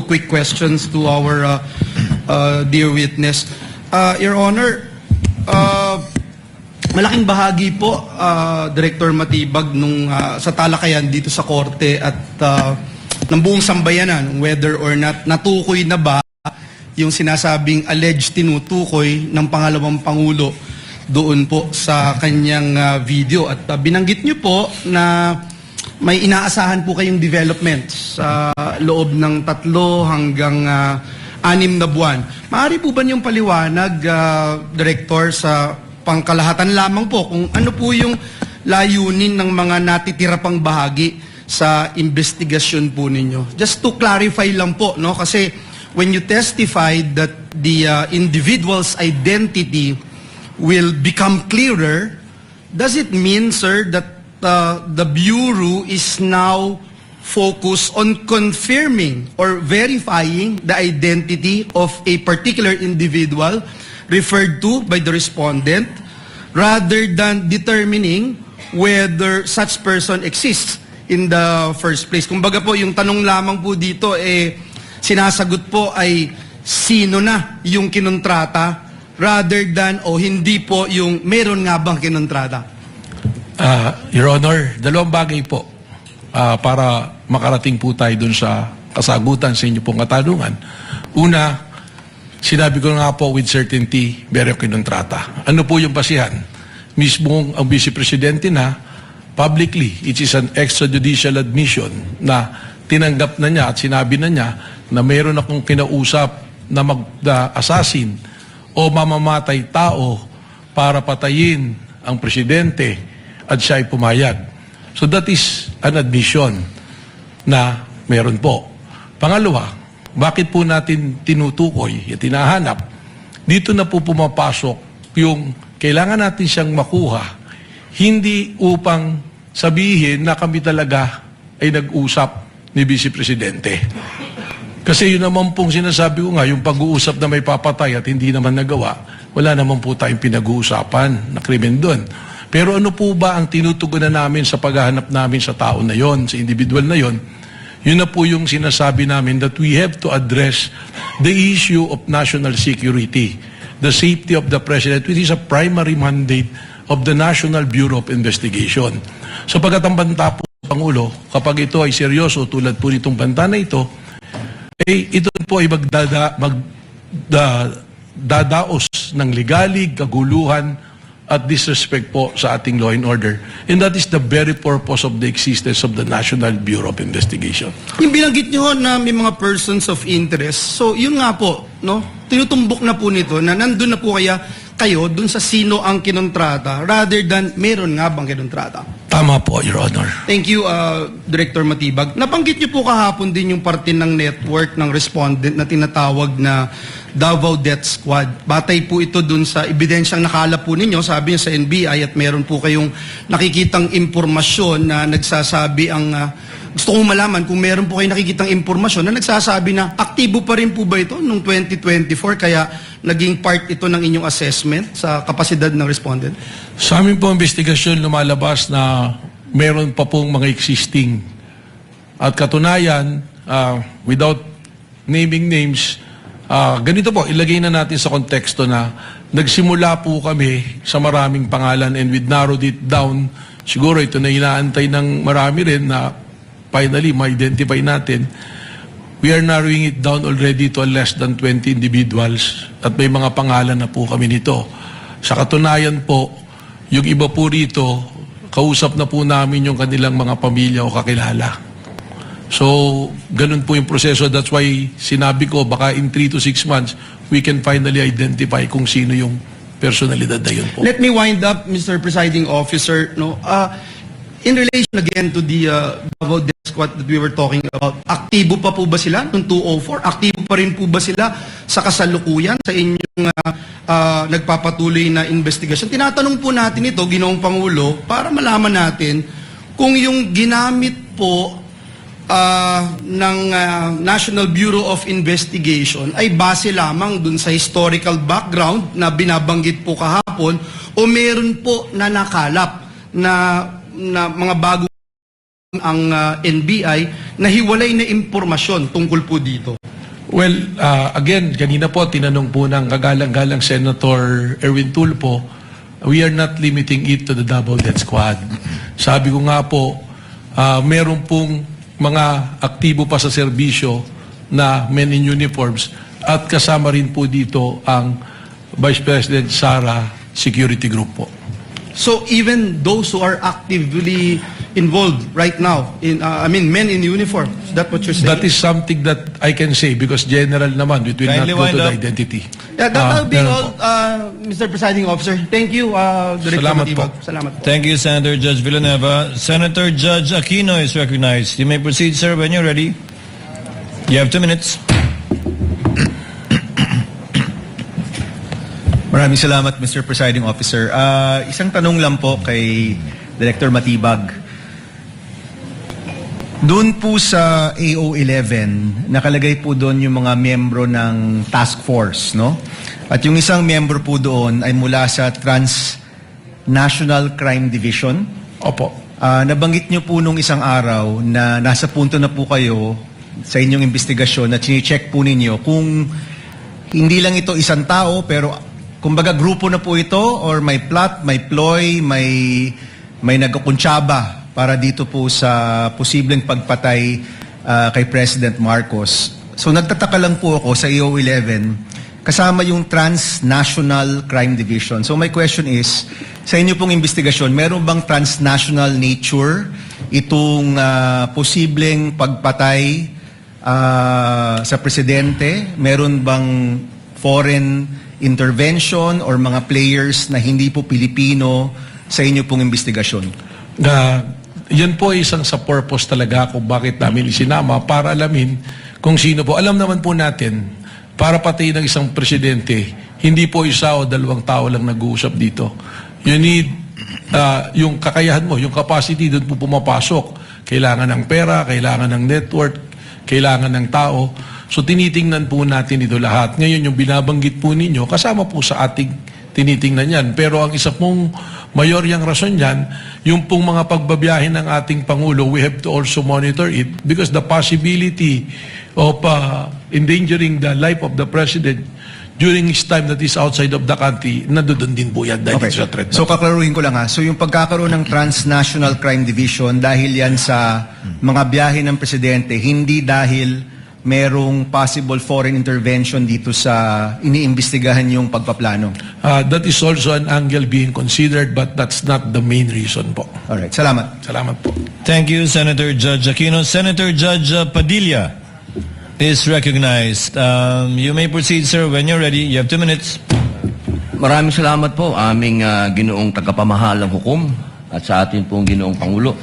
quick questions to our dear witness. Your Honor, malaking bahagi po, Director Matibag, nung sa talakayan dito sa korte at ng buong sambayanan, whether or not natukoy na ba yung sinasabing alleged tinutukoy ng pangalawang Pangulo doon po sa kanyang video. At binanggit niyo po na may inaasahan po kayong development sa loob ng 3 hanggang 6 na buwan. Maaari po ba niyong paliwanag, Director, sa pangkalahatan lamang po kung ano po yung layunin ng mga natitira pang bahagi sa investigasyon po ninyo? Just to clarify lang po, no? Kasi when you testified that the individual's identity will become clearer, does it mean, sir, that the Bureau is now focused on confirming or verifying the identity of a particular individual referred to by the respondent rather than determining whether such person exists in the first place? Kumbaga po, yung tanong lamang po dito, sinasagot po ay sino na yung kinontrata rather than hindi po yung meron nga bang kinontrata? Your Honor, dalawang bagay po para makarating po tayo dun sa kasagutan sa inyo pong katanungan. Una, sinabi ko nga po with certainty, meron kinontrata. Ano po yung basihan? Mismo ang Vice Presidente na publicly, it is an extrajudicial admission na tinanggap na niya at sinabi na niya na meron akong kinausap na mag-assassin o mamamatay tao para patayin ang presidente at siya ay pumayag. So that is an admission na meron po. Pangalawa, bakit po natin tinutukoy at tinahanap? Dito na po pumapasok yung kailangan natin siyang makuha, hindi upang sabihin na kami talaga ay nag-usap ni Vice Presidente. Kasi yun naman pong sinasabi ko nga, yung pag-uusap na may papatay at hindi naman nagawa, wala naman po tayong pinag-uusapan na krimen doon. Pero ano po ba ang tinutugunan namin sa paghahanap namin sa tao na yon, sa individual na yon? Yun na po yung sinasabi namin that we have to address the issue of national security, the safety of the President, which is a primary mandate of the National Bureau of Investigation. So pagkatambanta po Pangulo, kapag ito ay seryoso tulad po nitong banta na ito, ito po ay magdadaos ng ligalig, kaguluhan, at disrespect po sa ating law and order. And that is the very purpose of the existence of the National Bureau of Investigation. Yung binanggit nyo na may mga persons of interest, so yun nga po, no? Tinutumbok na po nito na nandun na po kayo dun sa sino ang kinontrata rather than meron nga bang kinontrata. Tama po, Your Honor. Thank you, Director Matibag. Nabanggit niyo po kahapon din yung parte ng network ng respondent na tinatawag na Davao Death Squad. Batay po ito dun sa ebidensyang nakalap po ninyo, sabi niyo sa NBI, at meron po kayong nakikitang impormasyon na nagsasabi ang... gusto kong malaman kung meron po kayong nakikitang impormasyon na nagsasabi na aktibo pa rin po ba ito noong 2024 kaya naging part ito ng inyong assessment sa kapasidad ng respondent? Sa amin po investigasyon lumalabas na meron pa pong mga existing at katunayan, without naming names, ganito po, ilagay na natin sa konteksto na nagsimula po kami sa maraming pangalan and we narrowed it down. Siguro ito na inaantay ng marami rin na finally ma-identify natin. We are narrowing it down already to less than 20 individuals at may mga pangalan na po kami nito. Sa katunayan po, yung iba po rito, kausap na po namin yung kanilang mga pamilya o kakilala. So, ganun po yung proseso. That's why sinabi ko, baka in 3 to 6 months, we can finally identify kung sino yung personalidad na yun po. Let me wind up, Mr. Presiding Officer. No, in relation again to the Davao Death Squad that we were talking about, aktibo pa po ba sila noong 204? Aktibo pa rin po ba sila sa kasalukuyan sa inyong nagpapatuloy na investigasyon? Tinatanong po natin ito, Ginoong Pangulo, para malaman natin kung yung ginamit po ng National Bureau of Investigation ay base lamang dun sa historical background na binabanggit po kahapon o meron po na nakalap na mga bago ang NBI na hiwalay na impormasyon tungkol po dito? Well, again, kanina po, tinanong po ng kagalang-galang Senator Erwin Tulfo, we are not limiting it to the double death squad. Sabi ko nga po, meron pong mga aktibo pa sa serbisyo na men in uniforms at kasama rin po dito ang Vice President Sara Security Group po. So even those who are actively involved right now, men in uniform, is that what you're saying? That is something that I can say because general naman, it will not Kindly go to wind the up. identity. Yeah, that will be Meron all, po. Mr. Presiding Officer. Thank you, Director Salamat Matibag. po. Salamat po. Thank you, Senator Judge Villanueva. Senator Judge Aquino is recognized. You may proceed, sir, when you're ready. You have 2 minutes. Maraming salamat, Mr. Presiding Officer. Isang tanong lang po kay Director Matibag. Doon po sa AO11, nakalagay po doon yung mga miyembro ng task force, no? At yung isang miyembro po doon ay mula sa Transnational Crime Division. Opo. Nabanggit nyo po nung isang araw na nasa punto na po kayo sa inyong investigasyon na chine-check po ninyo kung hindi lang ito isang tao pero kumbaga grupo na po ito or may plot, may ploy, may nagkukuntsaba para dito po sa posibleng pagpatay kay President Marcos. So nagtataka lang po ako sa EO11 kasama yung Transnational Crime Division. So my question is, sa inyo pong investigasyon, meron bang transnational nature itong posibleng pagpatay sa presidente? Meron bang foreign intervention or mga players na hindi po Pilipino sa inyo pong investigasyon? Yan po ay isang sa purpose talaga kung bakit namin isinama para alamin kung sino po. Alam naman po natin, para patayin ng isang presidente, hindi po isa o dalawang tao lang nag-uusap dito. You need yung kakayahan mo, yung capacity doon po pumapasok. Kailangan ng pera, kailangan ng network, kailangan ng tao. So tinitingnan po natin ito lahat. Ngayon yung binabanggit po ninyo, kasama po sa ating tinitingnan yan. Pero ang isa pong mayoryang rason yan, yung pong mga pagbabiyahe ng ating Pangulo, we have to also monitor it because the possibility of endangering the life of the President during his time that is outside of the country, nandoon din po yan dahil sa threat. So kaklaruhin ko lang ha. So yung pagkakaroon ng Transnational Crime Division dahil yan sa mga biyahe ng presidente, hindi dahil merong possible foreign intervention dito sa iniimbestigahan yung pagpaplano. That is also an angle being considered but that's not the main reason po. Alright, salamat. Salamat po. Thank you, Senator Judge Aquino. Senator Judge Padilla is recognized. You may proceed, sir, when you're ready. You have 2 minutes. Maraming salamat po aming ginoong tagapamahalang hukom at sa atin pong ginoong Pangulo.